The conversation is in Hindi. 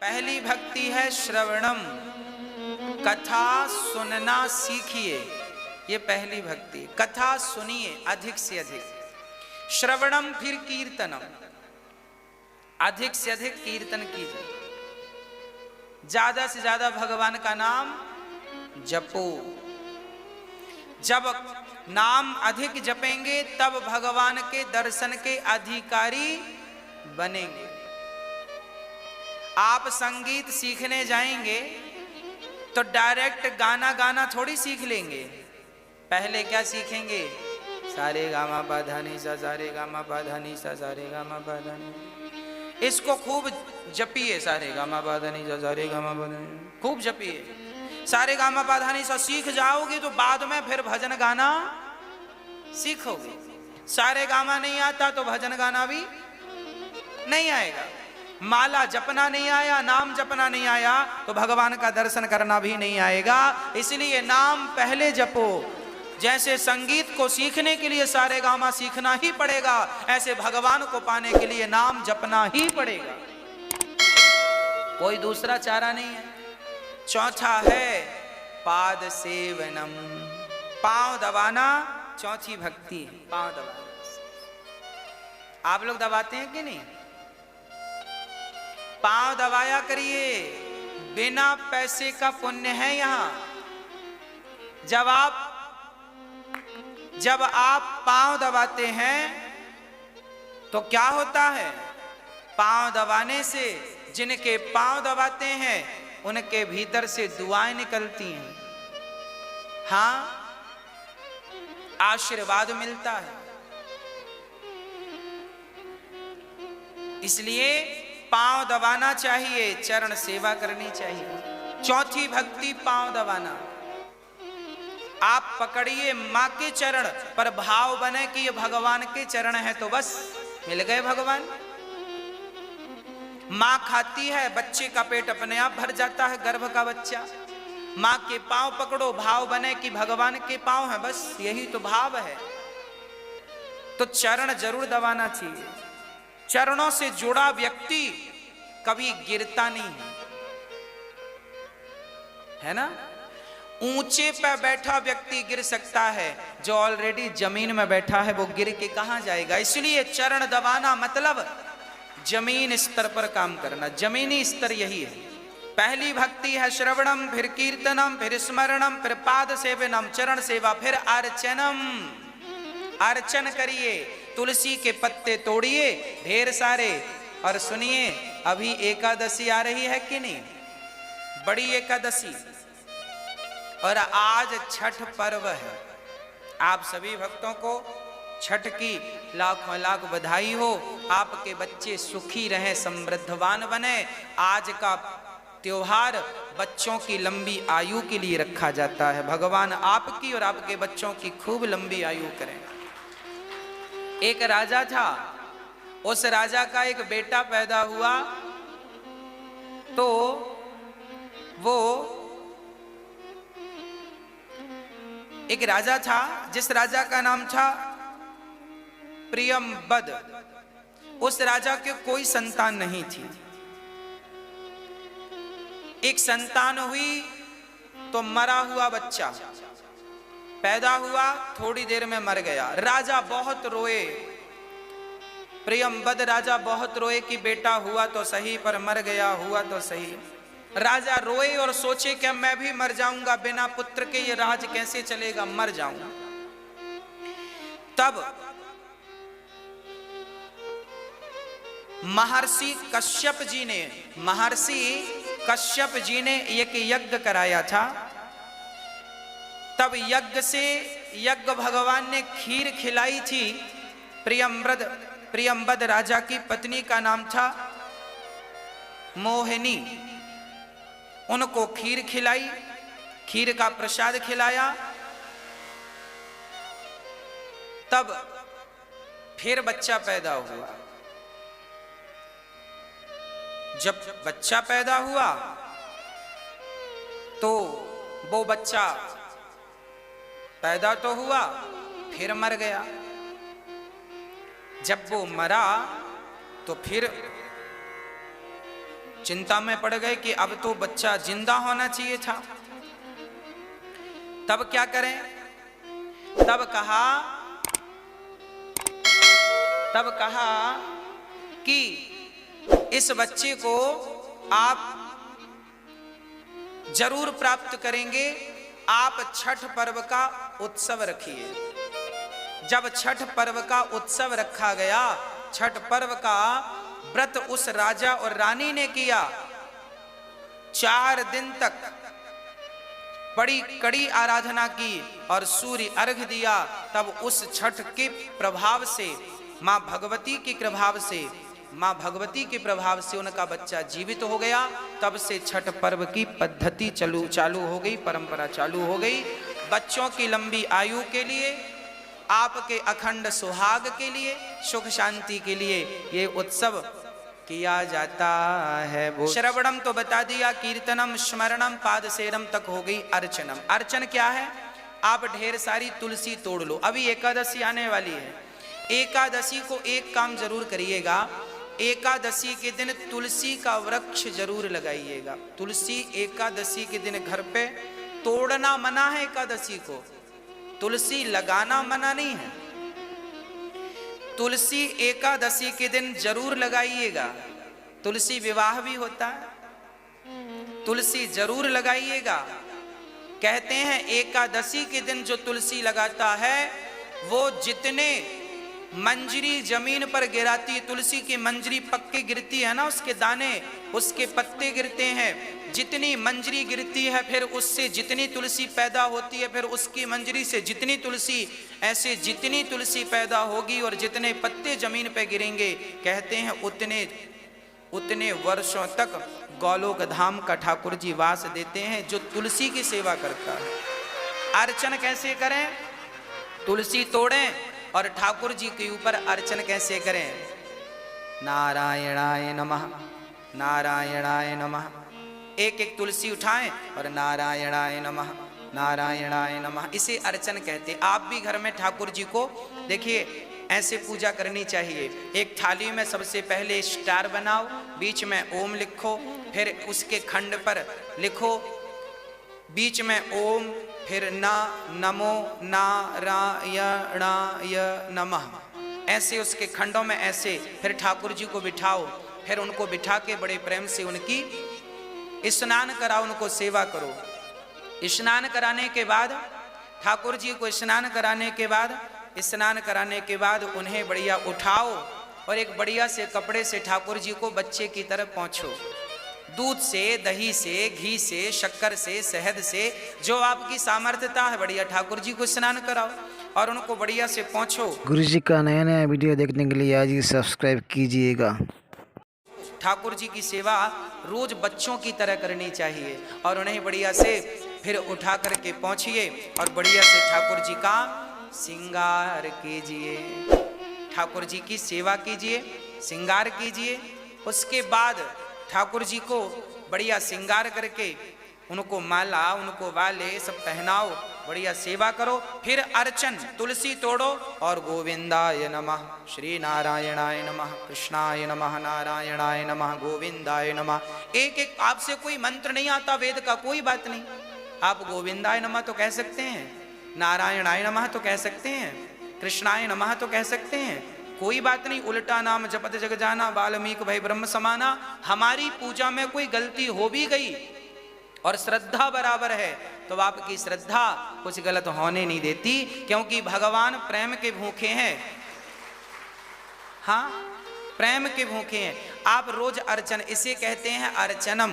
पहली भक्ति है श्रवणम, कथा सुनना सीखिए। ये पहली भक्ति, कथा सुनिए अधिक से अधिक। श्रवणम फिर कीर्तनम, अधिक से अधिक कीर्तन कीजिए, ज्यादा से ज्यादा भगवान का नाम जपो। जब नाम अधिक जपेंगे तब भगवान के दर्शन के अधिकारी बनेंगे। आप संगीत सीखने जाएंगे तो डायरेक्ट गाना गाना थोड़ी सीख लेंगे। पहले क्या सीखेंगे? सारे गामा पा धा नी सा, सारे गामा पा धा नी सा, सारे गामा पा धा नी। इसको खूब जपिए, सारे गामा पा धा नी सा, सारे गामा पा धा नी, खूब जपिए। सारे गामा पा धा नी सा सीख जाओगे तो बाद में फिर भजन गाना सीखोगे। सारे गामा नहीं आता तो भजन गाना भी नहीं आएगा। माला जपना नहीं आया, नाम जपना नहीं आया तो भगवान का दर्शन करना भी नहीं आएगा। इसलिए नाम पहले जपो। जैसे संगीत को सीखने के लिए सारे गामा सीखना ही पड़ेगा, ऐसे भगवान को पाने के लिए नाम जपना ही पड़ेगा, कोई दूसरा चारा नहीं है। चौथा है पाद सेवनम, पांव दबाना चौथी भक्ति है, पांव दबाना। आप लोग दबाते हैं कि नहीं? पांव दबाया करिए, बिना पैसे का पुण्य है यहां। जब आप पांव दबाते हैं तो क्या होता है? पांव दबाने से जिनके पांव दबाते हैं उनके भीतर से दुआएं निकलती हैं। हां, आशीर्वाद मिलता है। इसलिए पांव दबाना चाहिए, चरण सेवा करनी चाहिए। चौथी भक्ति पांव दबाना। आप पकड़िए मां के चरण, पर भाव बने कि ये भगवान के चरण है तो बस मिल गए भगवान। मां खाती है, बच्चे का पेट अपने आप भर जाता है, गर्भ का बच्चा। मां के पांव पकड़ो, भाव बने कि भगवान के पांव है, बस यही तो भाव है। तो चरण जरूर दबाना चाहिए। चरणों से जुड़ा व्यक्ति कभी गिरता नहीं है ना? ऊंचे पर बैठा व्यक्ति गिर सकता है, जो ऑलरेडी जमीन में बैठा है वो गिर के कहां जाएगा। इसलिए चरण दबाना मतलब जमीन स्तर पर काम करना, जमीनी स्तर यही है। पहली भक्ति है श्रवणम, फिर कीर्तनम, फिर स्मरणम, फिर पाद सेवनम, चरण सेवा, फिर अर्चनम। अर्चन करिए, तुलसी के पत्ते तोड़िए ढेर सारे, और सुनिए अभी एकादशी आ रही है कि नहीं? बड़ी एकादशी, और आज छठ पर्व है। आप सभी भक्तों को छठ की लाखों लाख बधाई हो। आपके बच्चे सुखी रहें, समृद्धवान बने। आज का त्योहार बच्चों की लंबी आयु के लिए रखा जाता है। भगवान आपकी और आपके बच्चों की खूब लंबी आयु करें। एक राजा था, उस राजा का एक बेटा पैदा हुआ तो वो एक राजा था जिस राजा का नाम था प्रियंबद। उस राजा के कोई संतान नहीं थी। एक संतान हुई तो मरा हुआ बच्चा पैदा हुआ, थोड़ी देर में मर गया। राजा बहुत रोए, प्रियंबद राजा बहुत रोए कि बेटा हुआ तो सही पर मर गया, हुआ तो सही। राजा रोए और सोचे कि मैं भी मर जाऊंगा, बिना पुत्र के ये राज कैसे चलेगा, मर जाऊंगा। तब महर्षि कश्यप जी ने एक यज्ञ कराया था। तब यज्ञ भगवान ने खीर खिलाई थी। प्रियंबद राजा की पत्नी का नाम था मोहिनी। उनको खीर खिलाई, खीर का प्रसाद खिलाया। तब फिर बच्चा पैदा हुआ। जब बच्चा पैदा हुआ तो वो बच्चा पैदा तो हुआ, फिर मर गया। जब वो मरा तो फिर चिंता में पड़ गए कि अब तो बच्चा जिंदा होना चाहिए था। तब क्या करें? तब कहा कि इस बच्चे को आप जरूर प्राप्त करेंगे, आप छठ पर्व का उत्सव रखिए। जब छठ पर्व का उत्सव रखा गया, छठ पर्व का व्रत उस राजा और रानी ने किया। 4 दिन तक बड़ी कड़ी आराधना की और सूर्य अर्घ दिया। तब उस छठ के प्रभाव से, मां भगवती के प्रभाव से उनका बच्चा जीवित हो गया। तब से छठ पर्व की पद्धति चालू हो गई, परंपरा चालू हो गई। बच्चों की लंबी आयु के लिए, आपके अखंड सुहाग के लिए, सुख शांति के लिए ये उत्सव किया जाता है। वो श्रवणम तो बता दिया, कीर्तनम स्मरणम पादसेरम तक हो गई अर्चनम। अर्चन क्या है? आप ढेर सारी तुलसी तोड़ लो। अभी एकादशी आने वाली है। एकादशी को एक काम जरूर करिएगा, एकादशी के दिन तुलसी का वृक्ष जरूर लगाइएगा। तुलसी एकादशी के दिन घर पे तोड़ना मना है, एकादशी को तुलसी लगाना मना नहीं है। तुलसी एकादशी के दिन जरूर लगाइएगा। तुलसी विवाह भी होता है, तुलसी जरूर लगाइएगा। कहते हैं एकादशी के दिन जो तुलसी लगाता है वो जितने मंजरी जमीन पर गिराती, तुलसी की मंजरी पक्के गिरती है ना, उसके दाने, उसके पत्ते गिरते हैं, जितनी मंजरी गिरती है फिर उससे जितनी तुलसी पैदा होती है, फिर उसकी मंजरी से जितनी तुलसी, ऐसे जितनी तुलसी पैदा होगी और जितने पत्ते जमीन पे गिरेंगे, कहते हैं उतने वर्षों तक गौलोक धाम का ठाकुर जी वास देते हैं जो तुलसी की सेवा करता है। अर्चन कैसे करें? तुलसी तोड़ें और ठाकुर जी के ऊपर अर्चन कैसे करें? नारायणाय नमः, नारायणाय नमः। एक एक तुलसी उठाएं और नारायणाय नमः, नारायणाय नमः, इसे अर्चन कहते। आप भी घर में ठाकुर जी को देखिए ऐसे पूजा करनी चाहिए। एक थाली में सबसे पहले स्टार बनाओ, बीच में ओम लिखो, फिर उसके खंड पर लिखो बीच में ओम, फिर ना, नमो नारायणाय नमः, ऐसे उसके खंडों में ऐसे। फिर ठाकुर जी को बिठाओ, फिर उनको बिठा के बड़े प्रेम से उनकी स्नान कराओ, उनको सेवा करो। स्नान कराने के बाद ठाकुर जी को स्नान कराने के बाद उन्हें बढ़िया उठाओ और एक बढ़िया से कपड़े से ठाकुर जी को बच्चे की तरफ पहुँचो। दूध से, दही से, घी से, शक्कर से, शहद से, जो आपकी सामर्थ्यता है, बढ़िया ठाकुर जी को स्नान कराओ और उनको बढ़िया से पहुँचो। गुरु जी का नया नया वीडियो देखने के लिए आज ही सब्सक्राइब कीजिएगा। ठाकुर जी की सेवा रोज बच्चों की तरह करनी चाहिए और उन्हें बढ़िया से फिर उठा करके पहुँचिए और बढ़िया से ठाकुर जी का श्रृंगार कीजिए, ठाकुर जी की सेवा कीजिए, श्रृंगार कीजिए। उसके बाद ठाकुर जी को बढ़िया श्रृंगार करके उनको माला, उनको वाले सब पहनाओ, बढ़िया सेवा करो। फिर अर्चन, तुलसी तोड़ो और गोविंदाय नमः, श्री नारायणाय नमः, कृष्णाय नमः, नारायणाय नमः, गोविंदाय नमः। एक एक आपसे कोई मंत्र नहीं आता वेद का, कोई बात नहीं, आप गोविंदाय नमः तो कह सकते हैं, नारायणाय नमः तो कह सकते हैं, कृष्णाय नमः तो कह सकते हैं, कोई बात नहीं। उल्टा नाम जपत जग जाना, वाल्मीकि भई ब्रह्म समाना। हमारी पूजा में कोई गलती हो भी गई और श्रद्धा बराबर है तो आपकी श्रद्धा कुछ गलत होने नहीं देती, क्योंकि भगवान प्रेम के भूखे हैं। हाँ, प्रेम के भूखे हैं। आप रोज अर्चन, इसे कहते हैं अर्चनम।